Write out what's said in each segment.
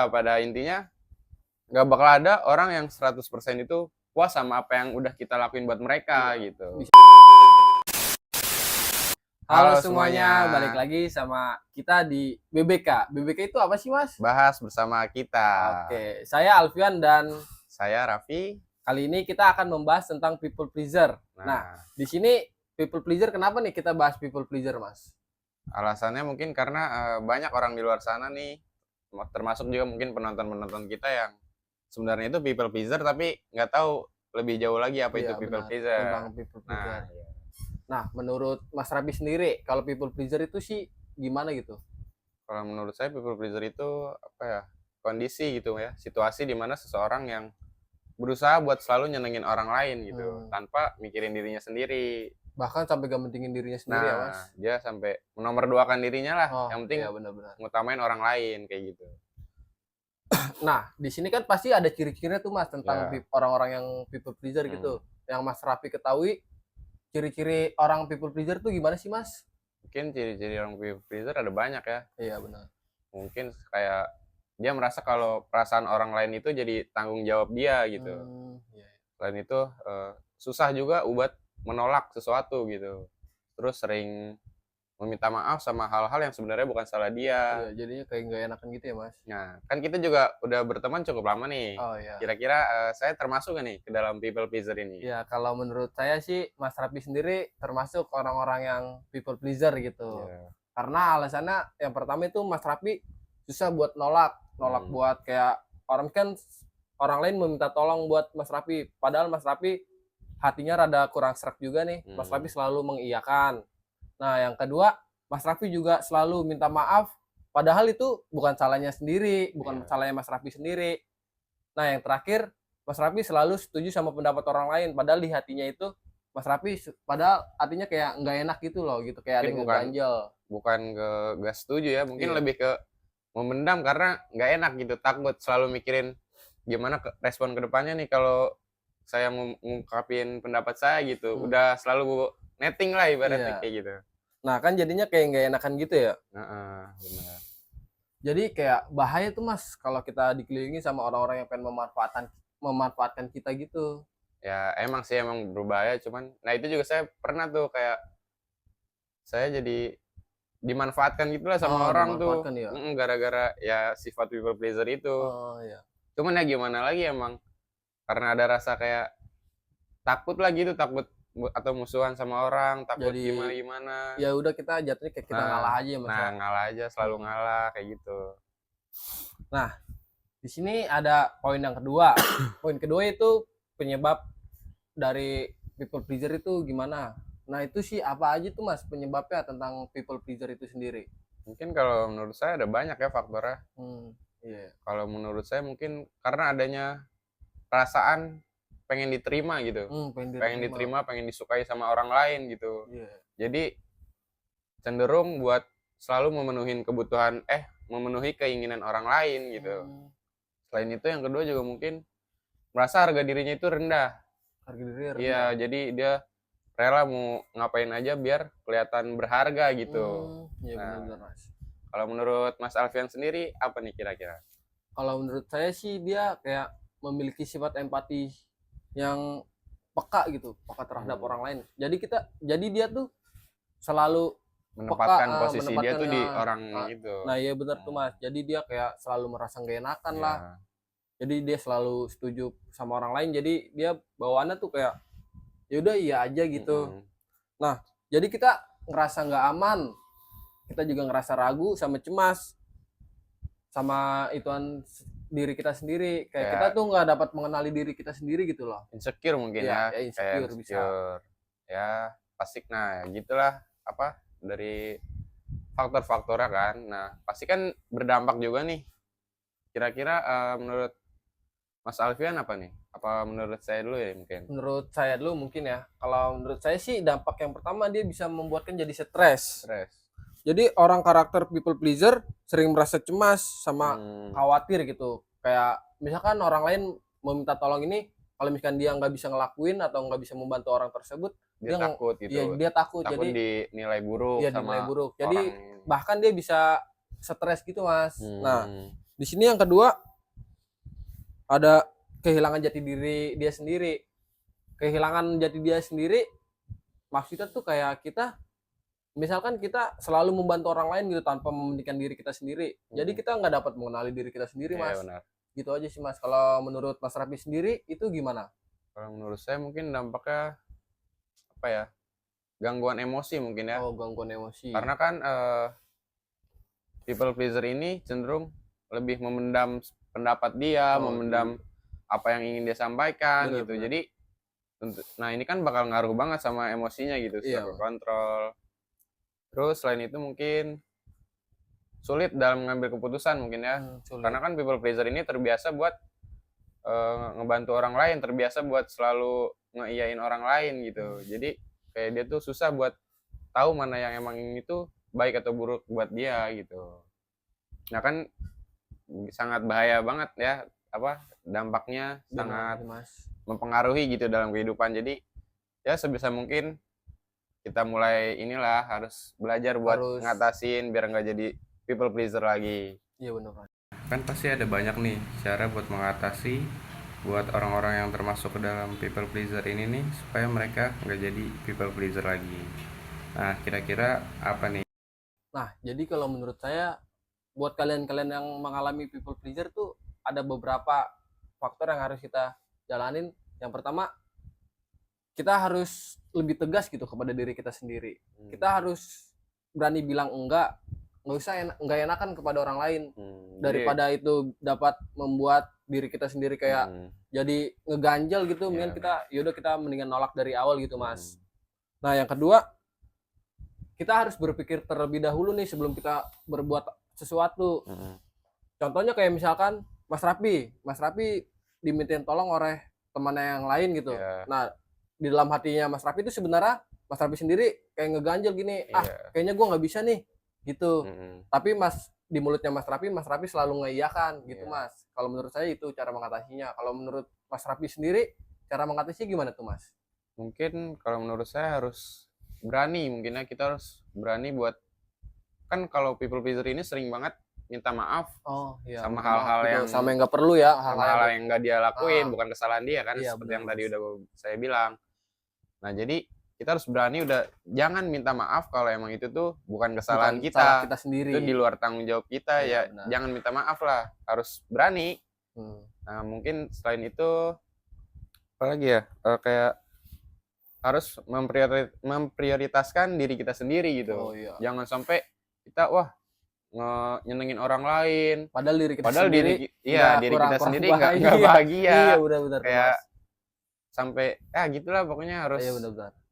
pada intinya nggak bakal ada orang yang 100% itu puas sama apa yang udah kita lakuin buat mereka gitu. Halo semuanya, balik lagi sama kita di BBK. BBK itu apa sih, Mas? Bahas bersama kita. Oke, saya Alfian dan saya Raffi. Kali ini kita akan membahas tentang people pleaser. Nah, di sini people pleaser, kenapa nih kita bahas people pleaser, Mas? Alasannya mungkin karena banyak orang di luar sana nih, termasuk juga mungkin penonton-penonton kita yang sebenarnya itu people pleaser tapi nggak tahu lebih jauh lagi apa itu people pleaser. Tentang people pleaser. Nah, menurut Mas Rabi sendiri, kalau people pleaser itu sih gimana gitu? Kalau menurut saya people pleaser itu apa ya, kondisi gitu ya, situasi di mana seseorang yang berusaha buat selalu nyenengin orang lain gitu, tanpa mikirin dirinya sendiri. Bahkan sampai gak mentingin dirinya sendiri ya, Mas? Dia sampai menomorduakan dirinya lah, yang penting ngutamain orang lain kayak gitu. Nah, di sini kan pasti ada ciri-cirinya tuh, Mas, tentang orang-orang yang people pleaser gitu. Yang Mas Rafi ketahui, ciri-ciri orang people pleaser tuh gimana sih, Mas? Mungkin ciri-ciri orang people pleaser ada banyak ya. Iya, benar. Mungkin kayak dia merasa kalau perasaan orang lain itu jadi tanggung jawab dia gitu. Selain itu susah juga buat menolak sesuatu gitu. Terus sering meminta maaf sama hal-hal yang sebenarnya bukan salah dia. Iya, jadinya kayak nggak enakan gitu ya, Mas. Nah, kan kita juga udah berteman cukup lama nih. Oh iya. Kira-kira saya termasuk nggak nih ke dalam people pleaser ini? Ya, kalau menurut saya sih Mas Rafi sendiri termasuk orang-orang yang people pleaser gitu. Karena alasannya yang pertama itu Mas Rafi susah buat nolak buat kayak orang lain meminta tolong buat Mas Rafi, padahal Mas Rafi hatinya rada kurang serak juga nih. Mas Rafi selalu mengiyakan. Nah, yang kedua, Mas Rafi juga selalu minta maaf, padahal itu bukan salahnya sendiri, bukan salahnya Mas Rafi sendiri. Nah, yang terakhir, Mas Rafi selalu setuju sama pendapat orang lain, padahal di hatinya itu Mas Rafi, padahal hatinya kayak nggak enak gitu loh, gitu kayak ada yang ngeganjel. Bukan nggak setuju ya, mungkin lebih ke memendam karena nggak enak gitu, takut selalu mikirin gimana respon kedepannya nih kalau saya ngungkapin pendapat saya gitu. Udah selalu netting lah ibaratnya kayak gitu. Nah, kan jadinya kayak nggak enakan gitu ya. Benar. Jadi kayak bahaya tuh, Mas, kalau kita dikelilingi sama orang-orang yang pengen memanfaatkan kita gitu. Ya emang sih emang berbahaya, cuman nah itu juga saya pernah tuh kayak saya jadi dimanfaatkan gitulah sama orang tuh. Gara-gara ya sifat people pleaser itu. Cuman ya gimana lagi emang, karena ada rasa kayak takut lah gitu, takut atau musuhan sama orang, takut gimana. Ya udah, kita jatuhnya kayak kita ngalah aja ya, Mas. Nah, ngalah aja, selalu ngalah kayak gitu. Nah, di sini ada poin yang kedua. Poin kedua itu penyebab dari people pleaser itu gimana? Nah, itu sih apa aja tuh, Mas, penyebabnya tentang people pleaser itu sendiri? Mungkin kalau menurut saya ada banyak ya faktornya. Kalau menurut saya mungkin karena adanya perasaan pengen diterima gitu, pengen diterima, pengen disukai sama orang lain gitu. Jadi cenderung buat selalu memenuhi keinginan orang lain gitu. Selain itu yang kedua juga mungkin merasa harga dirinya itu rendah. Harga dirinya rendah. Iya, jadi dia rela mau ngapain aja biar kelihatan berharga gitu. Benar, Mas. Kalau menurut Mas Alfian sendiri apa nih kira-kira? Kalau menurut saya sih dia kayak memiliki sifat empati yang peka gitu, peka terhadap orang lain. Jadi dia tuh selalu menempatkan posisi dia tuh di orang itu. Nah, iya benar tuh, Mas. Jadi dia kayak selalu merasa gak enakan lah. Jadi dia selalu setuju sama orang lain. Jadi dia bawaannya tuh kayak ya udah iya aja gitu. Nah, jadi kita ngerasa nggak aman. Kita juga ngerasa ragu sama cemas sama ituan diri kita sendiri. Kayak kita tuh nggak dapat mengenali diri kita sendiri gitu loh. Insecure mungkin ya. Insecure bisa. Ya, pasti nah gitulah apa dari faktor-faktornya kan. Nah, pasti kan berdampak juga nih. Kira-kira menurut Mas Alfian apa nih? Apa menurut saya dulu ya mungkin? Menurut saya dulu mungkin ya. Kalau menurut saya sih dampak yang pertama dia bisa membuatkan jadi stres. Jadi orang karakter people pleaser sering merasa cemas sama khawatir gitu. Kayak misalkan orang lain meminta tolong ini, kalau misalkan dia nggak bisa ngelakuin atau nggak bisa membantu orang tersebut, dia takut gitu. Ya, dia takut jadi dinilai buruk sama dinilai buruk. Jadi bahkan dia bisa stres gitu, Mas. Nah, Di sini yang kedua ada kehilangan jati diri dia sendiri. Kehilangan jati dia sendiri maksudnya tuh kayak kita misalkan kita selalu membantu orang lain gitu tanpa mementingkan diri kita sendiri. Jadi kita nggak dapat mengenali diri kita sendiri, Mas. Benar. Gitu aja sih, Mas. Kalau menurut Mas Raffi sendiri itu gimana? Kalau menurut saya mungkin dampaknya apa ya? Gangguan emosi mungkin ya. Oh, gangguan emosi. Karena kan people pleaser ini cenderung lebih memendam pendapat dia, memendam apa yang ingin dia sampaikan gitu. Bener. Jadi nah ini kan bakal ngaruh banget sama emosinya gitu, susah kontrol. Terus selain itu mungkin sulit dalam mengambil keputusan mungkin ya. Karena kan people pleaser ini terbiasa buat ngebantu orang lain, terbiasa buat selalu ngeiyain orang lain gitu. Jadi kayak dia tuh susah buat tahu mana yang emang ini tuh baik atau buruk buat dia gitu. Nah kan sangat bahaya banget ya, apa dampaknya sangat mempengaruhi gitu dalam kehidupan. Jadi ya sebisa mungkin kita mulai inilah harus belajar buat ngatasin biar nggak jadi people pleaser lagi. Iya benar. Kan pasti ada banyak nih cara buat mengatasi buat orang-orang yang termasuk ke dalam people pleaser ini nih supaya mereka nggak jadi people pleaser lagi. Nah kira-kira apa nih? Nah jadi kalau menurut saya buat kalian-kalian yang mengalami people pleaser tuh ada beberapa faktor yang harus kita jalanin. Yang pertama, kita harus lebih tegas gitu kepada diri kita sendiri. Kita harus berani bilang enggak usah enggak enakan kepada orang lain. Daripada itu dapat membuat diri kita sendiri kayak jadi ngeganjel gitu, mendingan kita mendingan nolak dari awal gitu, Mas. Nah, yang kedua, kita harus berpikir terlebih dahulu nih sebelum kita berbuat sesuatu. Contohnya kayak misalkan Mas Raffi dimintain tolong oleh temannya yang lain gitu. Nah, di dalam hatinya Mas Raffi itu sebenarnya Mas Raffi sendiri kayak ngeganjel gini, kayaknya gue nggak bisa nih gitu. Tapi di mulutnya Mas Raffi selalu ngeiyakan gitu, Mas. Kalau menurut saya itu cara mengatasinya. Kalau menurut Mas Raffi sendiri cara mengatasinya gimana tuh, Mas? Mungkin kalau menurut saya harus berani, mungkin ya kita harus berani buat, kan kalau people pleaser ini sering banget minta maaf sama hal-hal yang sama yang nggak perlu ya, hal-hal yang nggak dia lakuin, bukan kesalahan dia kan, seperti yang tadi udah saya bilang. Nah jadi kita harus berani, udah jangan minta maaf kalau emang itu tuh bukan kesalahan kita sendiri, itu di luar tanggung jawab kita ya, jangan minta maaf lah, harus berani. Nah mungkin selain itu apa lagi ya, kayak harus memprioritaskan diri kita sendiri gitu. Jangan sampai kita nyenengin orang lain padahal diri kita sendiri nggak bahagia. Benar-benar kayak sampai gitulah pokoknya harus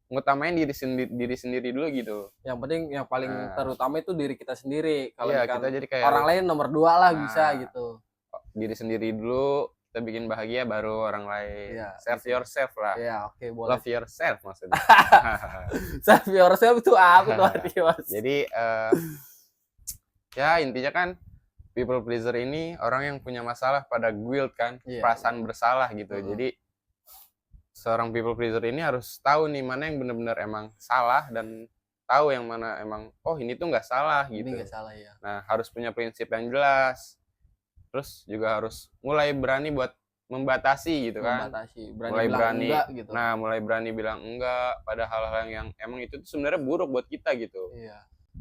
ngutamain diri sendiri dulu gitu. Yang penting yang paling terutama itu diri kita sendiri. Kalau kita jadi kayak orang lain nomor 2 lah bisa gitu. Diri sendiri dulu, kita bikin bahagia baru orang lain. Serve yourself lah. Boleh. Love yourself maksudnya. Serve yourself itu apa tuh artinya, Mas? Jadi ya intinya kan people pleaser ini orang yang punya masalah pada guilt kan, perasaan bersalah gitu. Jadi seorang people pleaser ini harus tahu nih mana yang benar-benar emang salah dan tahu yang mana emang ini tuh nggak salah gitu. Ini nggak salah ya. Nah harus punya prinsip yang jelas. Terus juga harus mulai berani buat membatasi gitu kan. Mulai berani enggak, gitu. Nah mulai berani bilang enggak pada hal-hal yang emang itu tuh sebenarnya buruk buat kita gitu.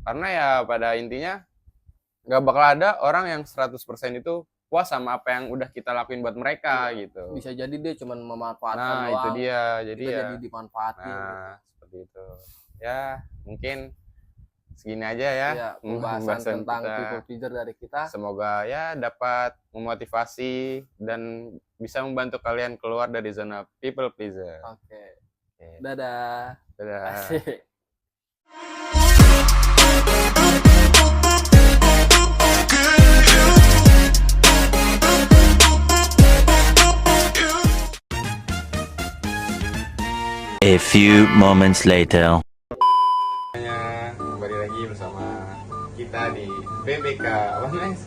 Karena ya pada intinya nggak bakal ada orang yang 100% itu puas sama apa yang udah kita lakuin buat mereka gitu. Bisa jadi dia cuma memanfaatkan doang. Nah itu dia, jadi dimanfaatin. Nah seperti itu. Ya mungkin segini aja ya pembahasan tentang people pleaser dari kita. Semoga ya dapat memotivasi dan bisa membantu kalian keluar dari zona people pleaser. Oke. Dadah. Asik. A few moments later. Kembali lagi bersama kita di BBK. Apa guys?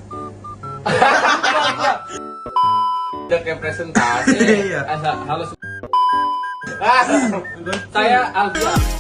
Udah kayak presentasi. Halo. Saya Alfa.